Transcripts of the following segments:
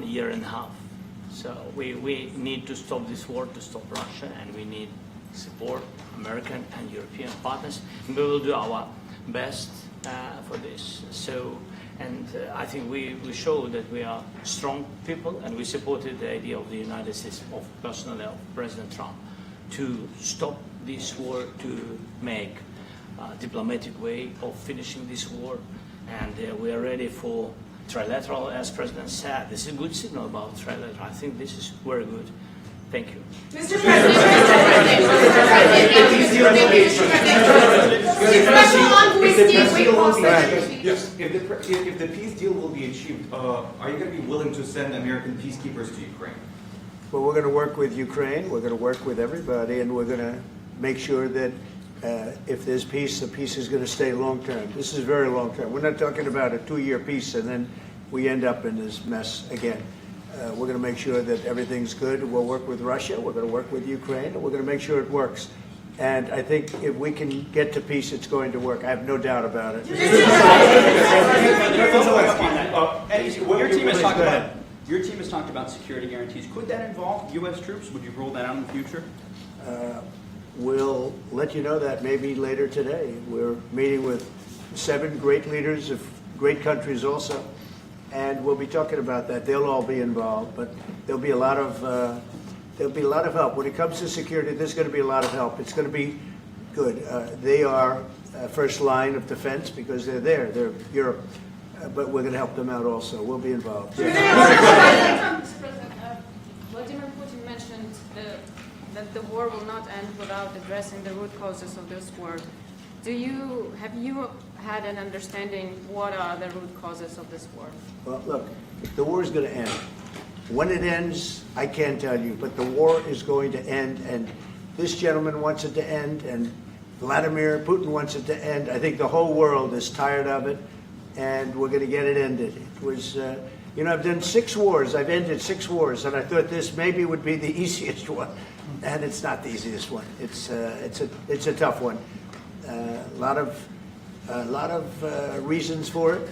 1.5 years. So we need to stop this war, to stop Russia, and we need support American and European partners. And we will do our best for this. So, I think we show that we are strong people, and we supported the idea of the United States, personally of President Trump, to stop this war, to make a diplomatic way of finishing this war. And we are ready for trilateral, as President said. This is a good signal about trilateral. I think this is very good. Thank you. Mr. President, if the peace deal will be achieved, are you going to be willing to send American peacekeepers to Ukraine? Well, we're going to work with Ukraine. We're going to work with everybody, and we're going to make sure that if there's peace, the peace is going to stay long term. This is very long term. We're not talking about a 2-year peace and then we end up in this mess again. We're going to make sure that everything's good. We'll work with Russia. We're going to work with Ukraine, and we're going to make sure it works. And I think if we can get to peace, it's going to work. I have no doubt about it. Your team has talked about security guarantees. Could that involve U.S. troops? Would you roll that out in the future? We'll let you know that maybe later today. We're meeting with 7 great leaders of great countries also, and we'll be talking about that. They'll all be involved, but there'll be a lot of help when it comes to security. There's going to be a lot of help. It's going to be good. They are first line of defense because they're there. They're Europe, but we're going to help them out also. We'll be involved. Mr. President, Vladimir Putin mentioned that the war will not end without addressing the root causes of this war. Have you had an understanding what are the root causes of this war? Well, look, the war is going to end. When it ends, I can't tell you, but the war is going to end, and this gentleman wants it to end, and Vladimir Putin wants it to end. I think the whole world is tired of it, and we're going to get it ended. It was, I've done 6 wars. I've ended 6 wars, and I thought this maybe would be the easiest one, and it's not the easiest one. It's a tough one. A lot of reasons for it,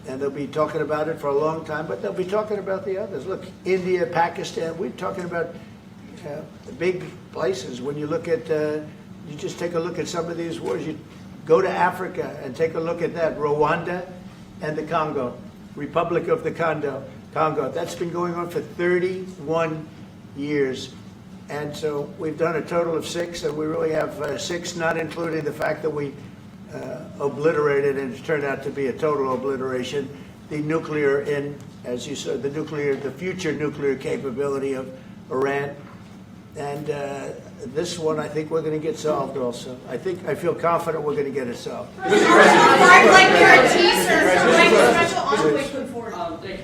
and they'll be talking about it for a long time, but they'll be talking about the others. Look, India, Pakistan, we're talking about big places. When you look at, you just take a look at some of these wars. You go to Africa and take a look at that. Rwanda and the Congo, Republic of the Congo. That's been going on for 31 years. And so we've done a total of 6, and we really have 6, not including the fact that we obliterated, and it turned out to be a total obliteration, the nuclear, as you said, the future nuclear capability of Iran. And this one, I think we're going to get solved also. I feel confident we're going to get it solved. Thank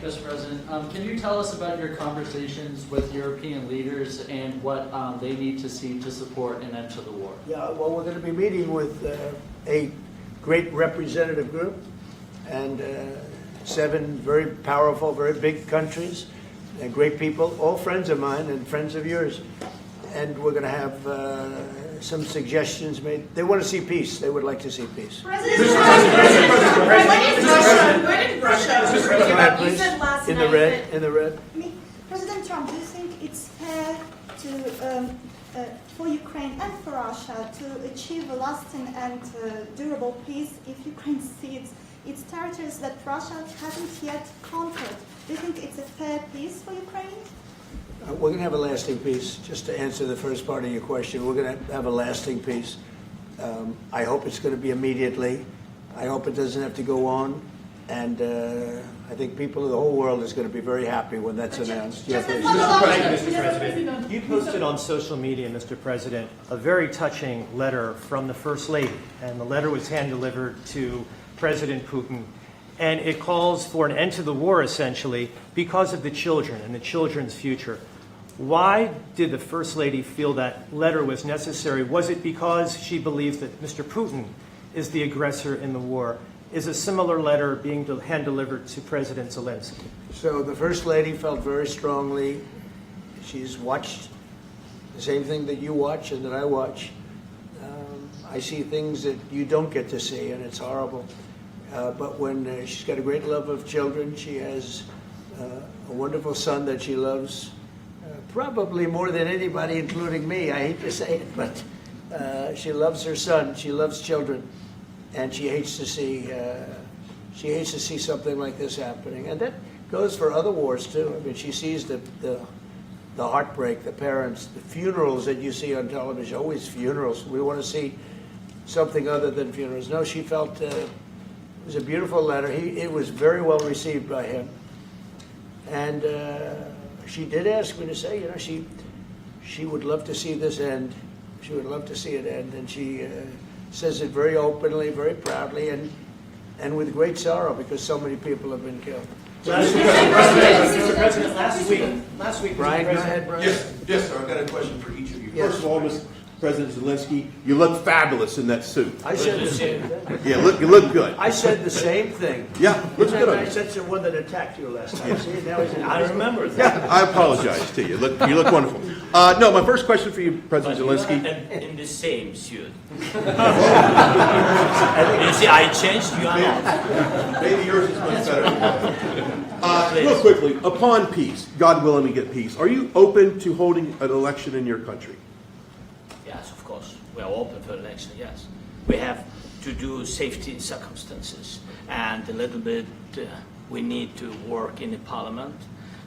you, Mr. President. Can you tell us about your conversations with European leaders and what they need to see to support an end to the war? Yeah, well, we're going to be meeting with a great representative group and 7 very powerful, very big countries and great people, all friends of mine and friends of yours. And we're going to have some suggestions made. They want to see peace. They would like to see peace. President, you said last in night the red. President Trump, do you think it's fair to for Ukraine and for Russia to achieve a lasting and durable peace if Ukraine cedes its territories that Russia hasn't yet conquered? Do you think it's a fair peace for Ukraine? We're going to have a lasting peace. Just to answer the first part of your question, we're going to have a lasting peace. I hope it's going to be immediately. I hope it doesn't have to go on. And I think people of the whole world is going to be very happy when that's announced. Mr. President, you posted on social media, Mr. President, a very touching letter from the First Lady. And the letter was hand-delivered to President Putin. And it calls for an end to the war, essentially, because of the children and the children's future. Why did the First Lady feel that letter was necessary? Was it because she believes that Mr. Putin is the aggressor in the war? Is a similar letter being hand-delivered to President Zelenskyy? So the First Lady felt very strongly. She's watched the same thing that you watch and that I watch. I see things that you don't get to see, and it's horrible. But when she's got a great love of children, she has a wonderful son that she loves, probably more than anybody, including me. I hate to say it, but she loves her son. She loves children, and she hates to see something like this happening. And that goes for other wars too. I mean, she sees the heartbreak, the parents, the funerals that you see on television. Always funerals. We want to see something other than funerals. No, she felt it was a beautiful letter. It was very well received by him, and she did ask me to say, you know, she would love to see this end. She would love to see it end, and she says it very openly, very proudly, and with great sorrow because so many people have been killed. Mr. President, last week, Brian, go ahead, Brian. Yes, sir. I've got a question for each of you. Yes. First of all, Mr. President Zelenskyy, you look fabulous in that suit. I said the same thing. Yeah, you look good. I said the same thing. Yeah, looks Isn't good that on nice? you. That's the one that attacked you last time. See, now he's I remember that. I apologize to you. You look wonderful. No, my first question for you, President Zelenskyy. In the same suit. You see, I changed, you are not. Maybe yours is much better. Real quickly, upon peace, God willing we get peace, are you open to holding an election in your country? Yes, of course. We are open for election, yes. We have to do safety circumstances. And a little bit, we need to work in the parliament,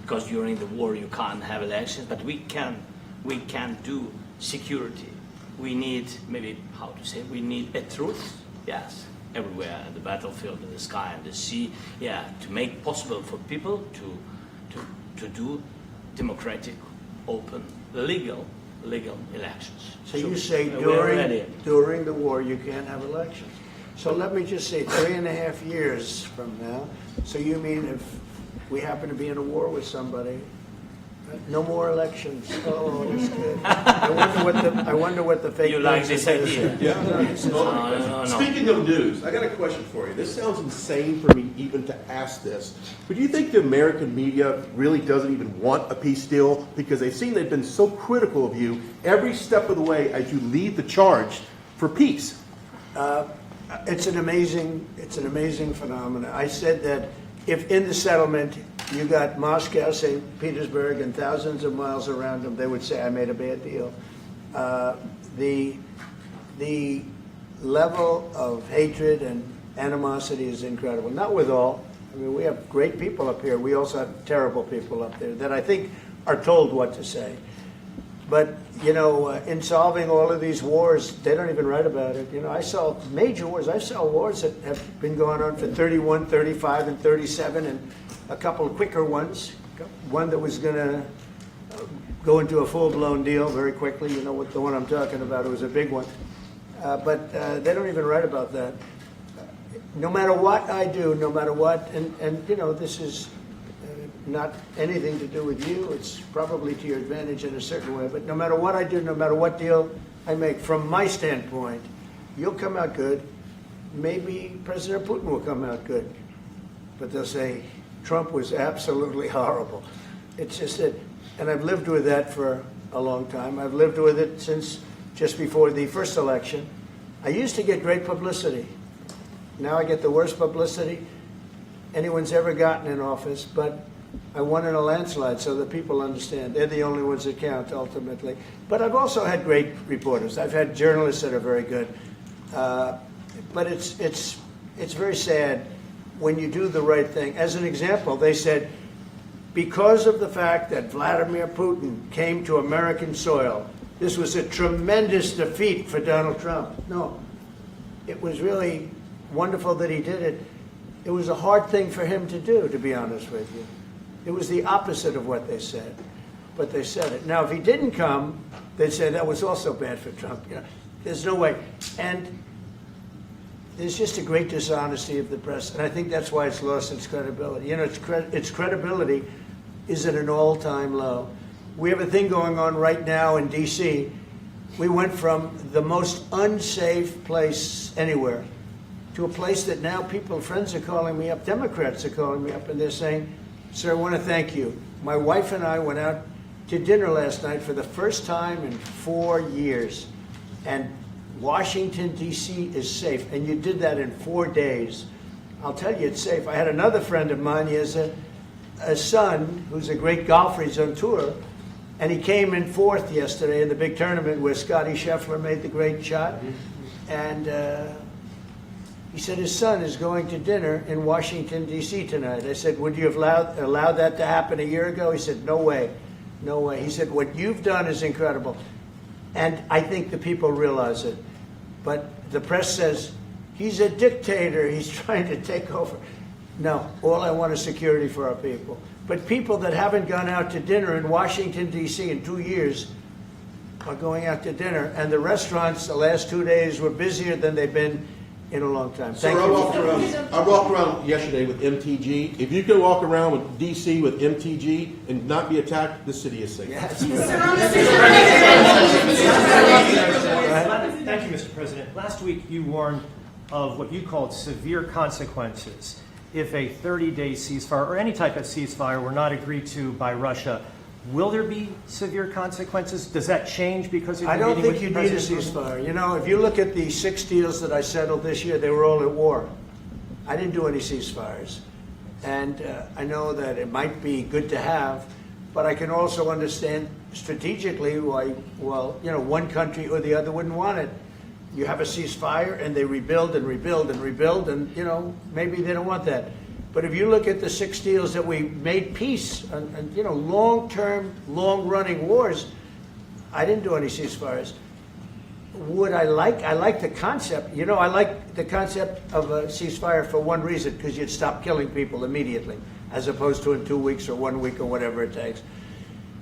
because during the war you can't have elections, but we can do security. We need, maybe, how to say, we need a truth, yes, everywhere, in the battlefield, in the sky, and the sea, yeah, to make possible for people to do democratic, open, legal elections. So you say we're ready. during the war you can't have elections. So let me just say 3.5 years from now. So you mean if we happen to be in a war with somebody, no more elections? Oh, that's good. I wonder what the fake You like news this is idea? saying. No. Speaking of news, I got a question for you. This sounds insane for me even to ask this, but do you think the American media really doesn't even want a peace deal because they've seen they've been so critical of you every step of the way as you lead the charge for peace? It's an amazing phenomenon. I said that if in the settlement you got Moscow, St. Petersburg, and thousands of miles around them, they would say I made a bad deal. The level of hatred and animosity is incredible. Not with all. I mean, we have great people up here. We also have terrible people up there that I think are told what to say. But, you know, in solving all of these wars, they don't even write about it. You know, I saw major wars. I saw wars that have been going on for 31, 35, and 37, and a couple of quicker ones. One that was going to go into a full-blown deal very quickly. You know what the one I'm talking about. It was a big one. But they don't even write about that. No matter what I do, no matter what, and you know, this is not anything to do with you. It's probably to your advantage in a certain way. But no matter what I do, no matter what deal I make, from my standpoint, you'll come out good. Maybe President Putin will come out good. But they'll say, Trump was absolutely horrible. It's just that, and I've lived with that for a long time. I've lived with it since just before the first election. I used to get great publicity. Now I get the worst publicity anyone's ever gotten in office, but I won in a landslide, so that people understand. They're the only ones that count, ultimately. But I've also had great reporters. I've had journalists that are very good. But it's very sad when you do the right thing. As an example, they said, because of the fact that Vladimir Putin came to American soil, this was a tremendous defeat for Donald Trump. No, it was really wonderful that he did it. It was a hard thing for him to do, to be honest with you. It was the opposite of what they said, but they said it. Now, if he didn't come, they'd say that was also bad for Trump. You know, there's no way. And there's just a great dishonesty of the press, and I think that's why it's lost its credibility. You know, its credibility is at an all-time low. We have a thing going on right now in D.C. We went from the most unsafe place anywhere to a place that now friends are calling me up, Democrats are calling me up, and they're saying, sir, I want to thank you. My wife and I went out to dinner last night for the first time in 4 years, and Washington, D.C. is safe, and you did that in 4 days. I'll tell you it's safe. I had another friend of mine, he has a son who's a great golfer. He's on tour, and he came in fourth yesterday in the big tournament where Scotty Scheffler made the great shot. And he said his son is going to dinner in Washington, D.C. tonight. I said, would you have allowed that to happen a year ago? He said, no way, no way. He said, what you've done is incredible. And I think the people realize it. But the press says, he's a dictator, he's trying to take over. No, all I want is security for our people. But people that haven't gone out to dinner in Washington, D.C. in 2 years are going out to dinner. And the restaurants the last 2 days were busier than they've been in a long time. Thank Sir, you. I walked around yesterday with MTG. If you could walk around with DC with MTG and not be attacked, the city is safe. Yes. Thank you, Mr. President. Last week you warned of what you called severe consequences if a 30-day ceasefire or any type of ceasefire were not agreed to by Russia. Will there be severe consequences? Does that change because of your I don't meeting think you with need a President Putin? ceasefire. You know, if you look at the 6 deals that I settled this year, they were all at war. I didn't do any ceasefires. And I know that it might be good to have, but I can also understand strategically why, well, you know, one country or the other wouldn't want it. You have a ceasefire and they rebuild and rebuild and rebuild, and, you know, maybe they don't want that. But if you look at the 6 deals that we made peace and you know, long-term, long-running wars, I didn't do any ceasefires. Would I like the concept. You know, I like the concept of a ceasefire for one reason, because you'd stop killing people immediately, as opposed to in 2 weeks or 1 week or whatever it takes.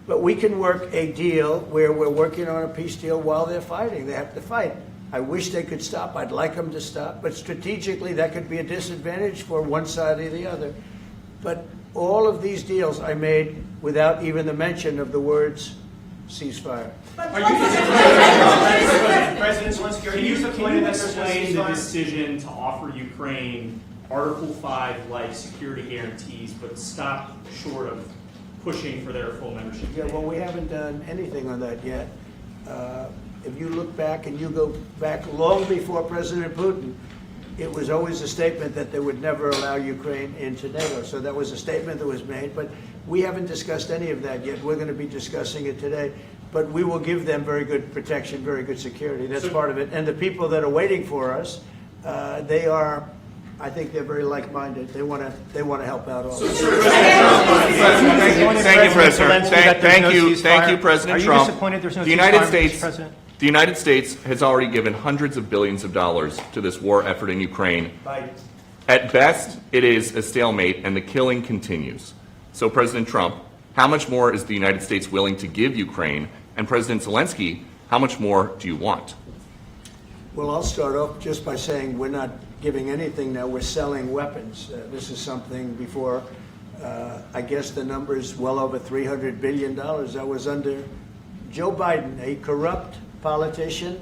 But we can work a deal where we're working on a peace deal while they're fighting. They have to fight. I wish they could stop. I'd like them to stop. But strategically, that could be a disadvantage for one side or the other. But all of these deals I made without even the mention of the words ceasefire. President Zelenskyy, can you explain the decision to offer Ukraine Article 5-like security guarantees, but stop short of pushing for their full membership? Yeah, well, we haven't done anything on that yet. If you look back and you go back long before President Putin, it was always a statement that they would never allow Ukraine into NATO. So that was a statement that was made, but we haven't discussed any of that yet. We're going to be discussing it today. But we will give them very good protection, very good security. That's part of it. And the people that are waiting for us, they are, I think they're very like-minded. They want to help out all. Thank you, President. Thank you, President Trump. Are you disappointed there's no ceasefire, Mr. President? The United States has already given hundreds of billions of dollars to this war effort in Ukraine. At best, it is a stalemate, and the killing continues. So, President Trump, how much more is the United States willing to give Ukraine? And President Zelenskyy, how much more do you want? Well, I'll start off just by saying we're not giving anything now. We're selling weapons. This is something before, I guess the number is well over $300 billion. That was under Joe Biden, a corrupt politician,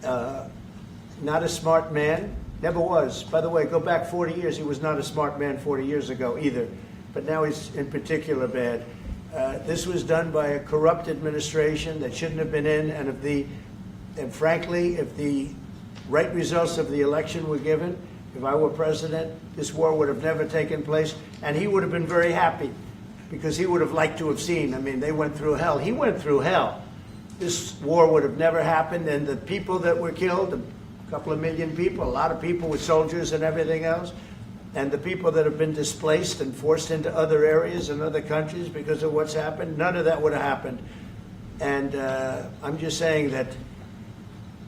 not a smart man, never was. By the way, go back 40 years, he was not a smart man 40 years ago either, but now he's in particular bad. This was done by a corrupt administration that shouldn't have been in, and frankly, if the right results of the election were given, if I were president, this war would have never taken place, and he would have been very happy, because he would have liked to have seen. I mean, they went through hell. He went through hell. This war would have never happened, and the people that were killed, a couple of million people, a lot of people with soldiers and everything else, and the people that have been displaced and forced into other areas and other countries because of what's happened, none of that would have happened. And I'm just saying that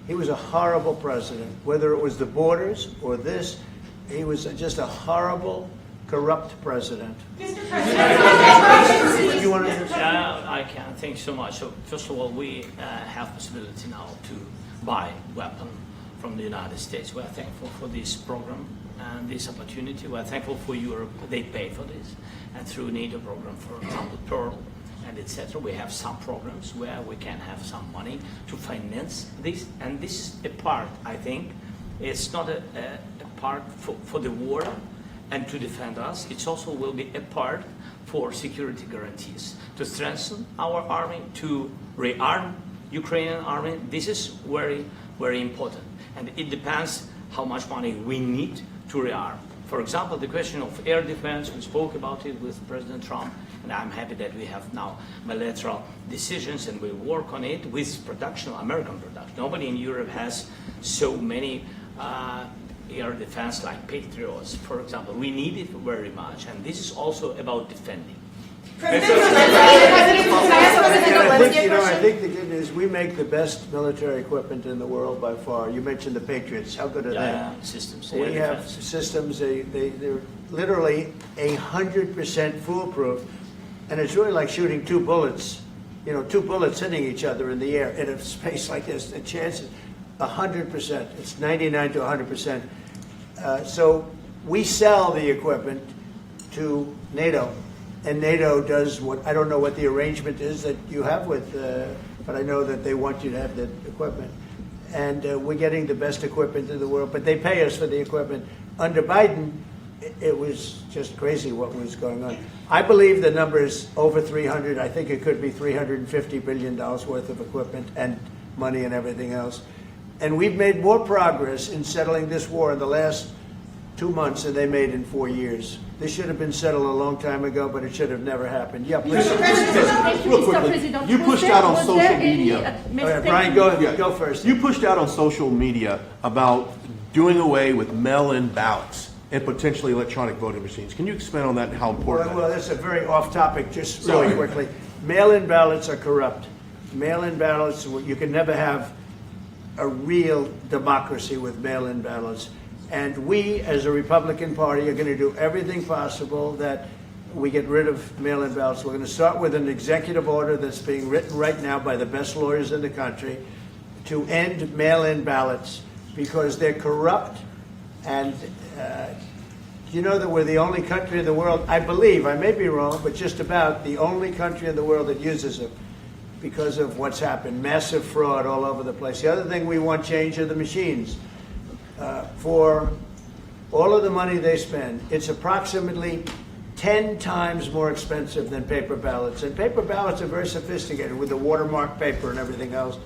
he was a horrible president, whether it was the borders or this. He was just a horrible, corrupt president. Mr. President, you want to? I can. Thanks so much. So first of all, we have possibility now to buy weapon from the United States. We are thankful for this program and this opportunity. We are thankful for Europe. They pay for this, and through NATO program, for example, Pearl and etc. We have some programs where we can have some money to finance this, and this is a part. I think it's not a part for the war and to defend us. It also will be a part for security guarantees, to strengthen our army, to rearm Ukrainian army. This is very, very important. And it depends how much money we need to rearm. For example, the question of air defense, we spoke about it with President Trump, and I'm happy that we have now bilateral decisions and we work on it with production, American production. Nobody in Europe has so many air defense like Patriots, for example. We need it very much, and this is also about defending. I think the good news, we make the best military equipment in the world by far. You mentioned the Patriots. How good are they? Systems. We air have defense. systems, they're literally 100% foolproof. And it's really like shooting two bullets, two bullets hitting each other in the air in a space like this. The chance is 100%. It's 99 to 100%. So we sell the equipment to NATO. And NATO does what, I don't know what the arrangement is that you have with, but I know that they want you to have the equipment. And we're getting the best equipment in the world, but they pay us for the equipment. Under Biden, it was just crazy what was going on. I believe the number is over 300. I think it could be $350 billion worth of equipment and money and everything else. And we've made more progress in settling this war in the last 2 months than they made in 4 years. This should have been settled a long time ago, but it should have never happened. Yeah, please. Real quickly, you pushed out on social media. All right, Brian, go first. You pushed out on social media about doing away with mail-in ballots and potentially electronic voting machines. Can you expand on that and how important Well, that is? that's a very off-topic, just really quickly. Mail-in ballots are corrupt. Mail-in ballots, you can never have a real democracy with mail-in ballots. And we, as a Republican Party, are going to do everything possible that we get rid of mail-in ballots. We're going to start with an executive order that's being written right now by the best lawyers in the country to end mail-in ballots because they're corrupt. And you know that we're the only country in the world, I believe, I may be wrong, but just about the only country in the world that uses them because of what's happened. Massive fraud all over the place. The other thing we want change are the machines. For all of the money they spend, it's approximately 10 times more expensive than paper ballots. And paper ballots are very sophisticated with the watermark paper and everything else.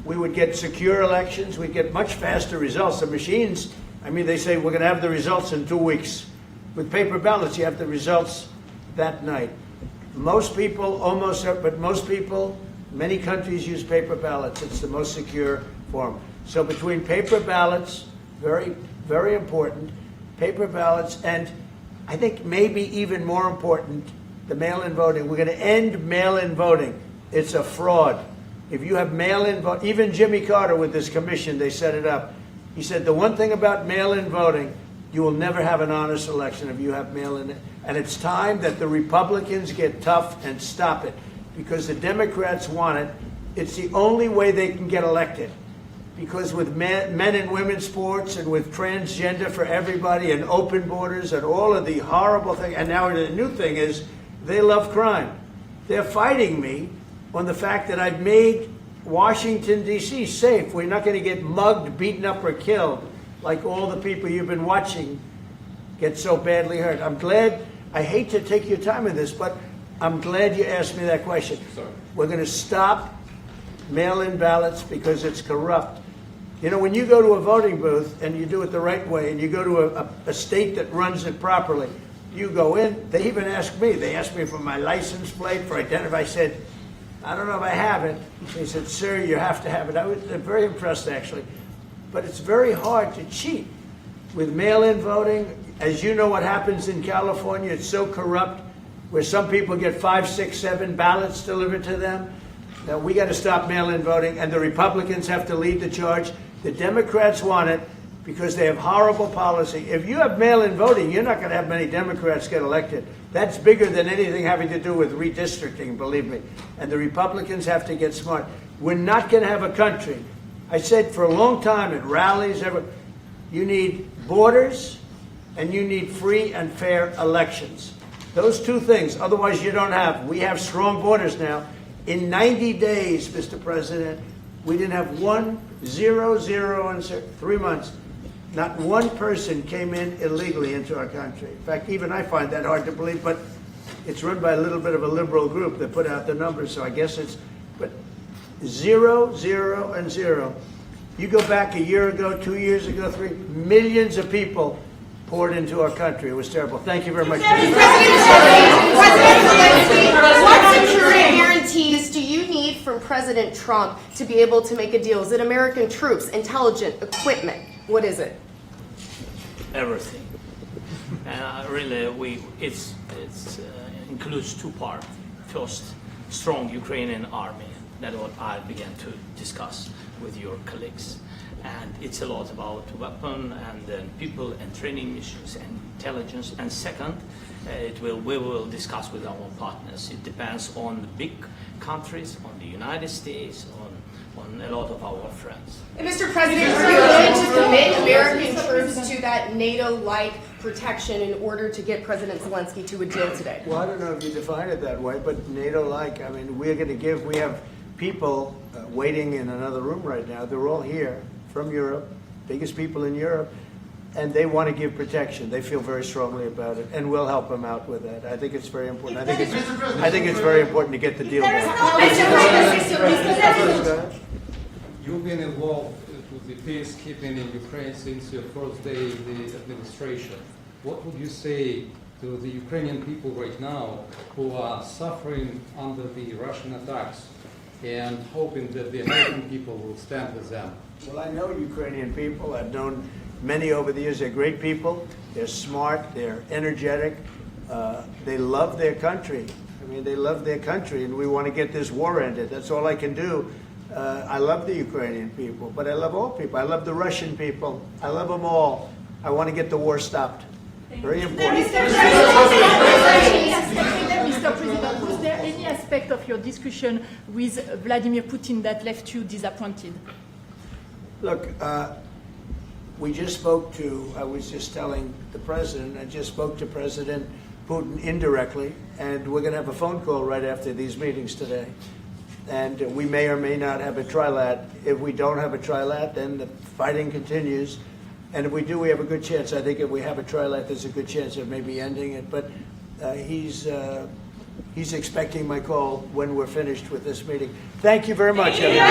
We would get secure elections. We'd get much faster results. The machines, they say we're going to have the results in 2 weeks. With paper ballots, you have the results that night. Most people, many countries use paper ballots. It's the most secure form. So between paper ballots, very, very important, paper ballots, and I think maybe even more important, the mail-in voting. We're going to end mail-in voting. It's a fraud. If you have mail-in vote, even Jimmy Carter with this commission, they set it up. He said the one thing about mail-in voting, you will never have an honest election if you have mail-in. And it's time that the Republicans get tough and stop it because the Democrats want it. It's the only way they can get elected. Because with men and women's sports and with transgender for everybody and open borders and all of the horrible things, and now the new thing is they love crime. They're fighting me on the fact that I've made Washington, D.C. safe. We're not going to get mugged, beaten up, or killed like all the people you've been watching get so badly hurt. I'm glad, I hate to take your time in this, but I'm glad you asked me that question. Sorry. We're going to stop mail-in ballots because it's corrupt. When you go to a voting booth and you do it the right way and you go to a state that runs it properly, you go in, they even ask me. They asked me for my license plate, for identity. I said, I don't know if I have it. They said, sir, you have to have it. I was very impressed, actually. But it's very hard to cheat with mail-in voting. As you know what happens in California, it's so corrupt, where some people get 5, 6, 7 ballots delivered to them. Now, we got to stop mail-in voting, and the Republicans have to lead the charge. The Democrats want it because they have horrible policy. If you have mail-in voting, you're not going to have many Democrats get elected. That's bigger than anything having to do with redistricting, believe me. And the Republicans have to get smart. We're not going to have a country. I said for a long time at rallies, you need borders and you need free and fair elections. Those two things, otherwise you don't have. We have strong borders now. In 90 days, Mr. President, we didn't have 1, 0, 0, and 3 months. Not one person came in illegally into our country. In fact, even I find that hard to believe, but it's run by a little bit of a liberal group that put out the numbers, so I guess it's, but 0, 0, and 0. You go back a year ago, 2 years ago, 3, millions of people poured into our country. It was terrible. Thank you very much. President Zelenskyy, what security guarantees do you need from President Trump to be able to make a deal? Is it American troops, intelligence, equipment? What is it? Everything. And really, it includes two parts. First, strong Ukrainian army. That's what I began to discuss with your colleagues. And it's a lot about weapon and then people and training missions and intelligence. And second, we will discuss with our partners. It depends on the big countries, on the United States, on a lot of our friends. And Mr. President, are you willing to commit American troops to that NATO-like protection in order to get President Zelenskyy to a deal today? Well, I don't know if you define it that way, but NATO-like, I mean, we have people waiting in another room right now. They're all here from Europe, biggest people in Europe, and they want to give protection. They feel very strongly about it, and we'll help them out with that. I think it's very important. I think it's very important to get the deal done. You've been involved with the peacekeeping in Ukraine since your first day in the administration. What would you say to the Ukrainian people right now who are suffering under the Russian attacks and hoping that the American people will stand with them? Well, I know Ukrainian people. I've known many over the years. They're great people. They're smart. They're energetic. They love their country. I mean, they love their country, and we want to get this war ended. That's all I can do. I love the Ukrainian people, but I love all people. I love the Russian people. I love them all. I want to get the war stopped. Very important. Mr. President, was there any aspect of your discussion with Vladimir Putin that left you disappointed? Look, we just spoke to, I was just telling the President, I just spoke to President Putin indirectly, and we're going to have a phone call right after these meetings today. And we may or may not have a trilat. If we don't have a trilat, then the fighting continues. And if we do, we have a good chance. I think if we have a trilat, there's a good chance of maybe ending it. But he's expecting my call when we're finished with this meeting. Thank you very much, everybody.